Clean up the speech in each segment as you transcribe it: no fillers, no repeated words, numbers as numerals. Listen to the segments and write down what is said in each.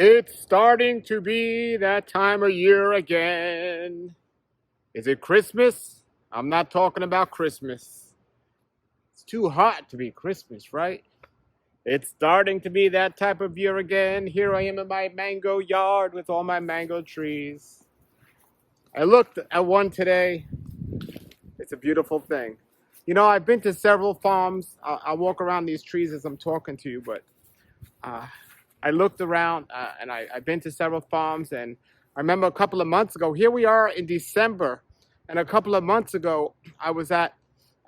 It's starting to be that time of year again. Is it Christmas? I'm not talking about Christmas. It's too hot to be Christmas, right? It's starting to be that type of year again. Here I am in my mango yard with all my mango trees. I looked at one today. It's a beautiful thing. You know, I've been to several farms. I walk around these trees as I'm talking to you, but I looked around and I've been to several farms. And I remember a couple of months ago, here we are in December. And a couple of months ago, I was at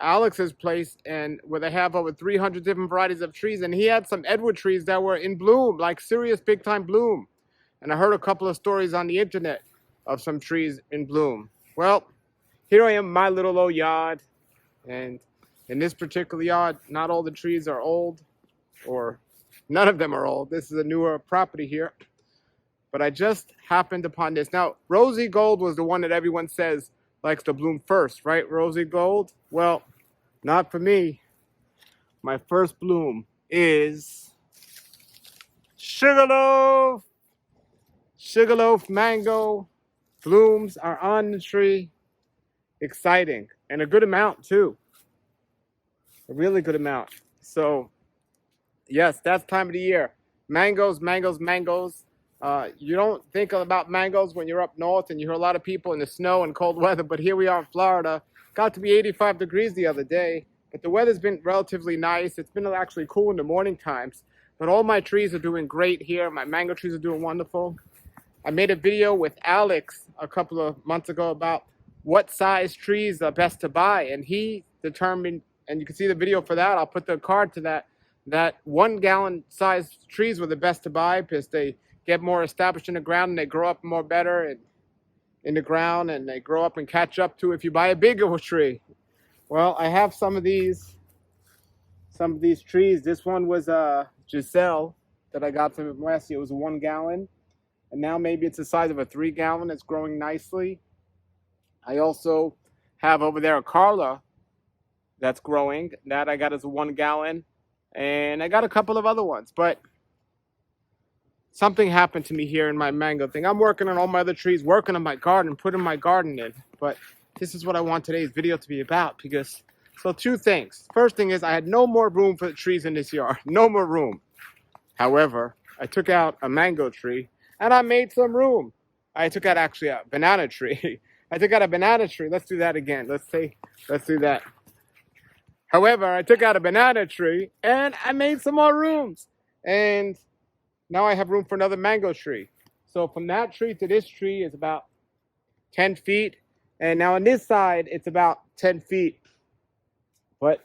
Alex's place and where they have over 300 different varieties of trees. And he had some Edward trees that were in bloom, like serious big time bloom. And I heard a couple of stories on the internet of some trees in bloom. Well, here I am in my little old yard. And in this particular yard, not all the trees are old, or none of them are old. This is a newer property here. But I just happened upon this. Now, Rosy Gold was the one that everyone says likes to bloom first, right? Rosy Gold? Well, not for me. My first bloom is Sugarloaf. Sugarloaf mango blooms are on the tree. Exciting. And a good amount, too. A really good amount. So, yes, that's time of the year. Mangoes, mangoes, mangoes. You don't think about mangoes when you're up north and you hear a lot of people in the snow and cold weather, but here we are in Florida. Got to be 85 degrees the other day, but the weather's been relatively nice. It's been actually cool in the morning times, but all my trees are doing great here. My mango trees are doing wonderful. I made a video with Alex a couple of months ago about what size trees are best to buy, and he determined, and you can see the video for that. I'll put the card to that 1 gallon size trees were the best to buy because they get more established in the ground and they grow up more better and in the ground, and they grow up and catch up to if you buy a bigger tree. Well, I have some of these trees. This one was a Giselle that I got from him last year. It was a 1 gallon, and now maybe it's the size of a 3 gallon. It's growing nicely. I also have over there a Carla that's growing. That I got as a 1 gallon, and I got a couple of other ones, but something happened to me here in my mango thing. I'm working on all my other trees, working on my garden, putting my garden in. But this is what I want today's video to be about because, so 2 things. First thing is I had no more room for the trees in this yard. No more room. However, I took out a mango tree and I made some room. I took out actually a banana tree. I took out a banana tree. Let's do that again. Let's do that. However, I took out a banana tree and I made some more rooms. And now I have room for another mango tree. So from that tree to this tree is about 10 feet. And now on this side, it's about 10 feet. But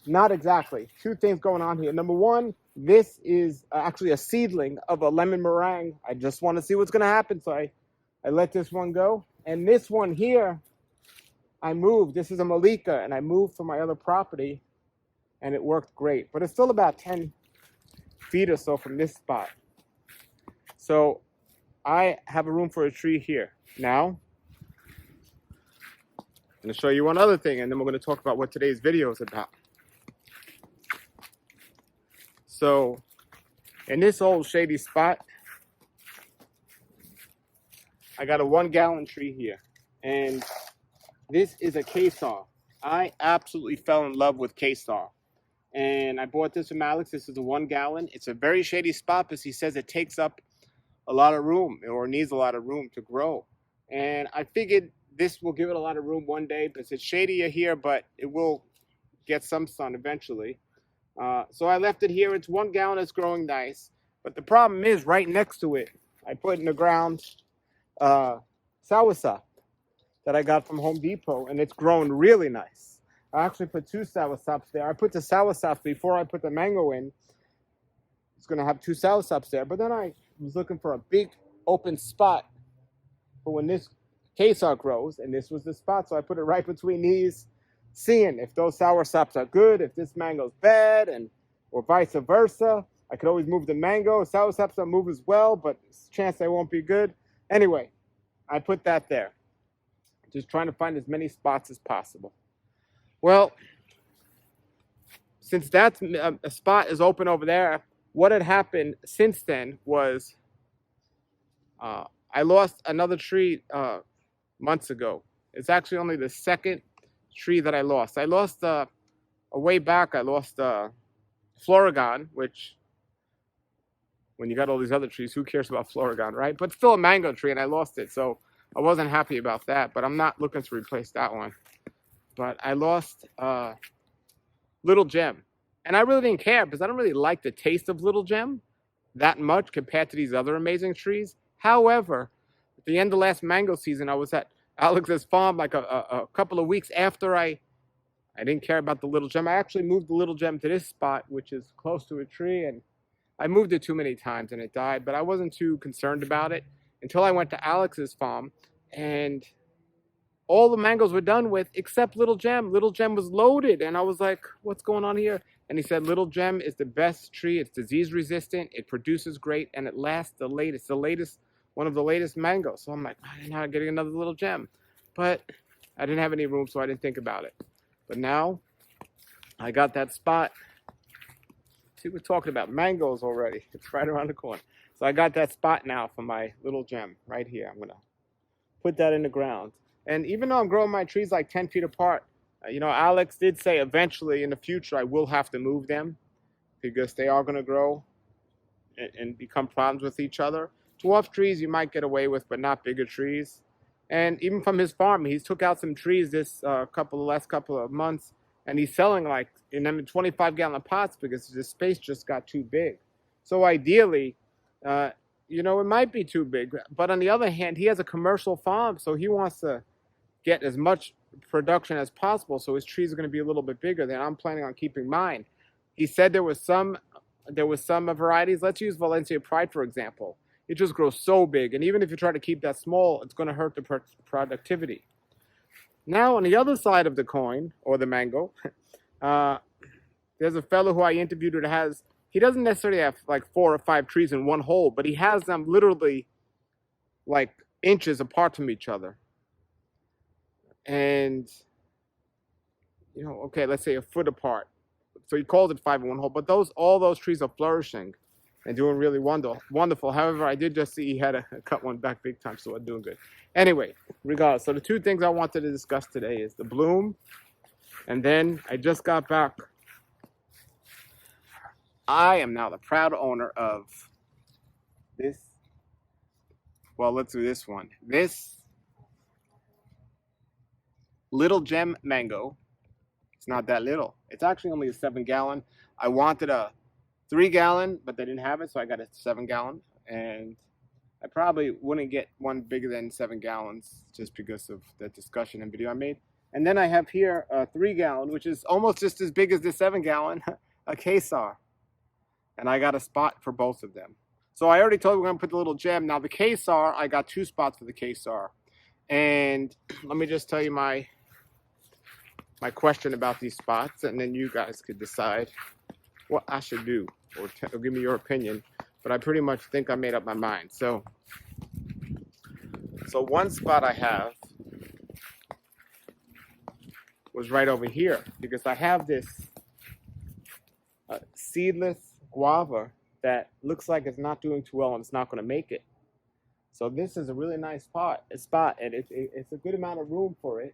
not exactly. 2 things going on here. Number one, this is actually a seedling of a lemon meringue. I just want to see what's going to happen. So I let this one go. And this one here, I moved. This is a Malika. And I moved from my other property. And it worked great. But it's still about 10 feet or so from this spot. So I have a room for a tree here. Now, I'm going to show you one other thing, and then we're going to talk about what today's video is about. So in this old shady spot, I got a 1 gallon tree here. And this is a Kesar. I absolutely fell in love with Kesar. And I bought this from Alex. This is a 1 gallon. It's a very shady spot because he says it takes up a lot of room or needs a lot of room to grow. And I figured this will give it a lot of room one day because it's shadier here, but it will get some sun eventually. So I left it here. It's 1 gallon. It's growing nice. But the problem is right next to it, I put in the ground soursop that I got from Home Depot, and it's grown really nice. I actually put 2 soursops there. I put the soursops before I put the mango in. It's going to have 2 soursops there. But then I was looking for a big open spot for when this Kesar grows, and this was the spot. So I put it right between these, seeing if those soursops are good, if this mango's bad, and or vice versa. I could always move the mango. Soursops will move as well, but there's a chance they won't be good. Anyway, I put that there. Just trying to find as many spots as possible. Well, since that a spot is open over there, what had happened since then was I lost another tree months ago. It's actually only the second tree that I lost. I lost a way back. I lost Florigon, which when you got all these other trees, who cares about Florigon, right? But still a mango tree, and I lost it, so I wasn't happy about that. But I'm not looking to replace that one. But I lost Little Gem, and I really didn't care because I don't really like the taste of Little Gem that much compared to these other amazing trees. However, at the end of last mango season, I was at Alex's farm like a couple of weeks after I didn't care about the Little Gem. I actually moved the Little Gem to this spot, which is close to a tree, and I moved it too many times and it died, but I wasn't too concerned about it until I went to Alex's farm, and all the mangoes were done with except Little Gem. Little Gem was loaded, and I was like, what's going on here? And he said, Little Gem is the best tree. It's disease resistant, it produces great, and it lasts the latest, one of the latest mangoes. So I'm like, I'm not getting another Little Gem. But I didn't have any room, so I didn't think about it. But now I got that spot. See, we're talking about mangoes already. It's right around the corner. So I got that spot now for my Little Gem right here. I'm going to put that in the ground. And even though I'm growing my trees like 10 feet apart, you know, Alex did say eventually in the future I will have to move them because they are going to grow and become problems with each other. Dwarf trees you might get away with, but not bigger trees. And even from his farm, he's took out some trees this last couple of months, and he's selling like in them 25-gallon pots because the space just got too big. So ideally, you know, it might be too big. But on the other hand, he has a commercial farm, so he wants to get as much production as possible. So his trees are going to be a little bit bigger than I'm planning on keeping mine. He said there was some varieties. Let's use Valencia Pride, for example. It just grows so big, and even if you try to keep that small, it's going to hurt the productivity. Now, on the other side of the coin, or the mango, there's a fellow who I interviewed who he doesn't necessarily have like 4 or 5 trees in one hole, but he has them literally like inches apart from each other. And, you know, okay, let's say a foot apart. So he calls it 5 in one hole, but all those trees are flourishing and doing really wonderful. However, I did just see he had to cut one back big time, so I'm doing good. Anyway, regardless, so the 2 things I wanted to discuss today is the bloom, and then I just got back. I am now the proud owner of this. Well, let's do this one. This Little Gem mango. It's not that little. It's actually only a 7-gallon. I wanted a 3-gallon, but they didn't have it, so I got a 7-gallon. And I probably wouldn't get one bigger than 7 gallons just because of the discussion and video I made. And then I have here a 3-gallon, which is almost just as big as the 7-gallon, a Kesar. And I got a spot for both of them. So I already told you we're going to put the Little Gem. Now the Kesar, I got 2 spots for the Kesar. And let me just tell you my question about these spots, and then you guys could decide what I should do or give me your opinion. But I pretty much think I made up my mind. So one spot I have was right over here because I have this seedless guava that looks like it's not doing too well and it's not going to make it. So this is a really nice spot, and it's a good amount of room for it.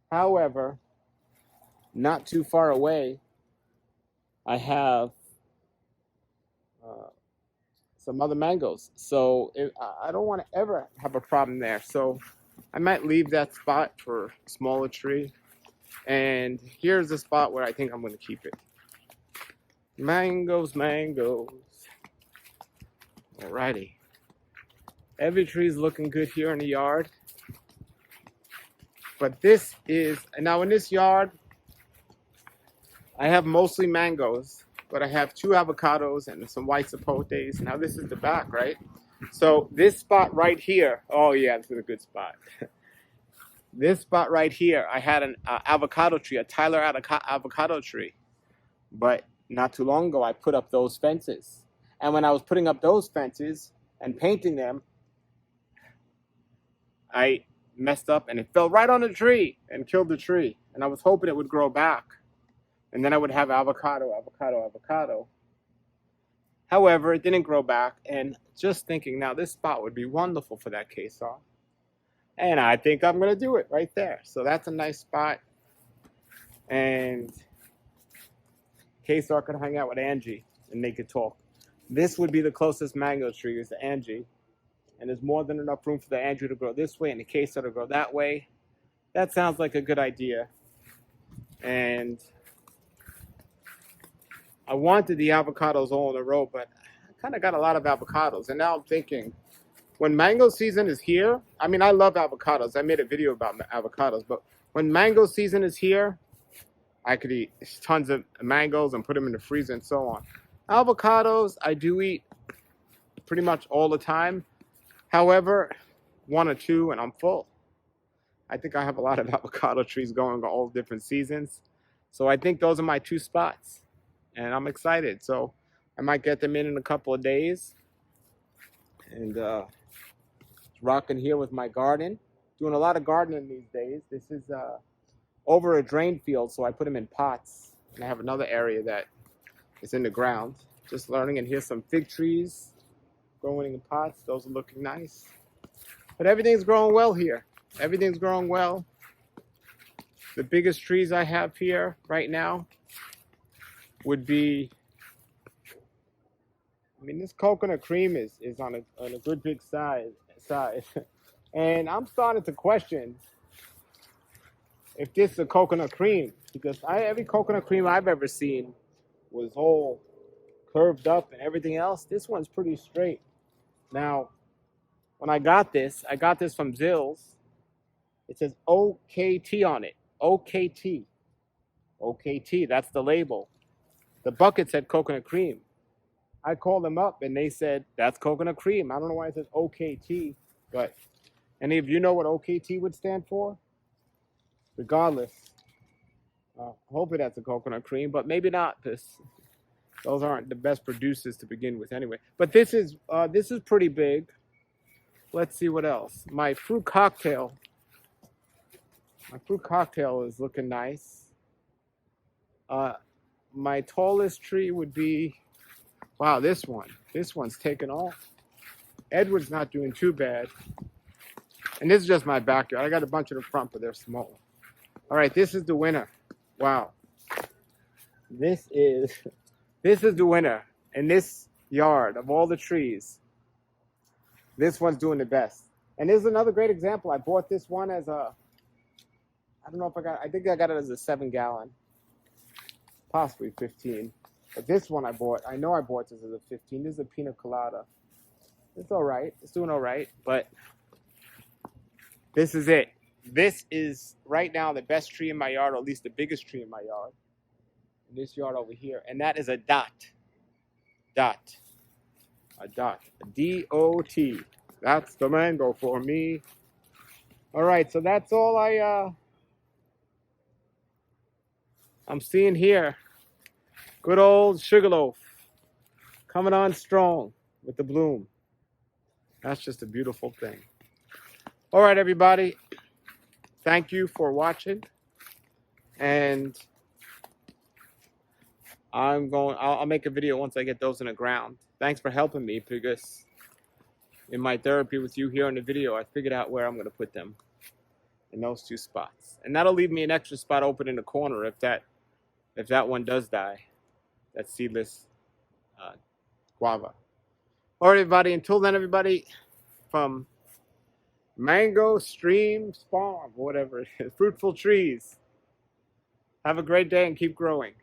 However, not too far away, I have some other mangoes. So I don't want to ever have a problem there. So I might leave that spot for a smaller tree. And here's the spot where I think I'm going to keep it. Mangoes, mangoes. Alrighty. Every tree's looking good here in the yard. But this is, now in this yard, I have mostly mangoes, but I have 2 avocados and some white zapotes. Now this is the back, right? So this spot right here, oh yeah, this is a good spot. This spot right here, I had an avocado tree, a Tyler avocado tree. But not too long ago, I put up those fences. And when I was putting up those fences and painting them, I messed up and it fell right on the tree and killed the tree. And I was hoping it would grow back. And then I would have avocado. However, it didn't grow back, and just thinking now this spot would be wonderful for that queso. And I think I'm going to do it right there. So that's a nice spot. And queso could hang out with Angie and they could talk. This would be the closest mango tree is to Angie. And there's more than enough room for the Angie to grow this way and the queso to grow that way. That sounds like a good idea. And I wanted the avocados all in a row, but I kind of got a lot of avocados. And now I'm thinking, when mango season is here, I mean, I love avocados. I made a video about avocados, but when mango season is here, I could eat tons of mangoes and put them in the freezer and so on. Avocados, I do eat pretty much all the time. However, one or two and I'm full. I think I have a lot of avocado trees going all different seasons. So I think those are my two spots. And I'm excited. So I might get them in a couple of days. And rocking here with my garden. Doing a lot of gardening these days. This is over a drain field, so I put them in pots. And I have another area that is in the ground. Just learning. And here's some fig trees growing in pots. Those are looking nice. But everything's growing well here. Everything's growing well. The biggest trees I have here right now would be, I mean, this coconut cream is on a good big size. And I'm starting to question if this is a coconut cream, because every coconut cream I've ever seen was all curved up and everything else. This one's pretty straight. Now, when I got this from Zills. It says OKT on it. OKT. OKT, that's the label. The bucket said coconut cream. I called them up and they said, that's coconut cream. I don't know why it says OKT, but any of you know what OKT would stand for? Regardless, hopefully that's a coconut cream, but maybe not. Those aren't the best producers to begin with anyway. But this is pretty big. Let's see what else. My fruit cocktail. My fruit cocktail is looking nice. My tallest tree would be, wow, this one. This one's taken off. Edward's not doing too bad. And this is just my backyard. I got a bunch in the front, but they're small. All right, this is the winner. Wow. This is the winner. In this yard of all the trees, this one's doing the best. And this is another great example. I bought this one as a, I don't know if I think I got it as a 7-gallon, possibly 15. But this one I know I bought this as a 15. This is a pina colada. It's all right. It's doing all right. But this is it. This is right now the best tree in my yard, or at least the biggest tree in my yard. In this yard over here. And that is a dot. Dot. A dot. A D-O-T. That's the mango for me. All right. So that's all I'm seeing here. Good old Sugarloaf coming on strong with the bloom. That's just a beautiful thing. All right, everybody. Thank you for watching. And I'll make a video once I get those in the ground. Thanks for helping me, because in my therapy with you here in the video, I figured out where I'm going to put them in those two spots. And that'll leave me an extra spot open in the corner if that one does die, that seedless guava. All right, everybody. Until then, everybody, from Mango Streams Farm, whatever it is, Fruitful Trees. Have a great day and keep growing.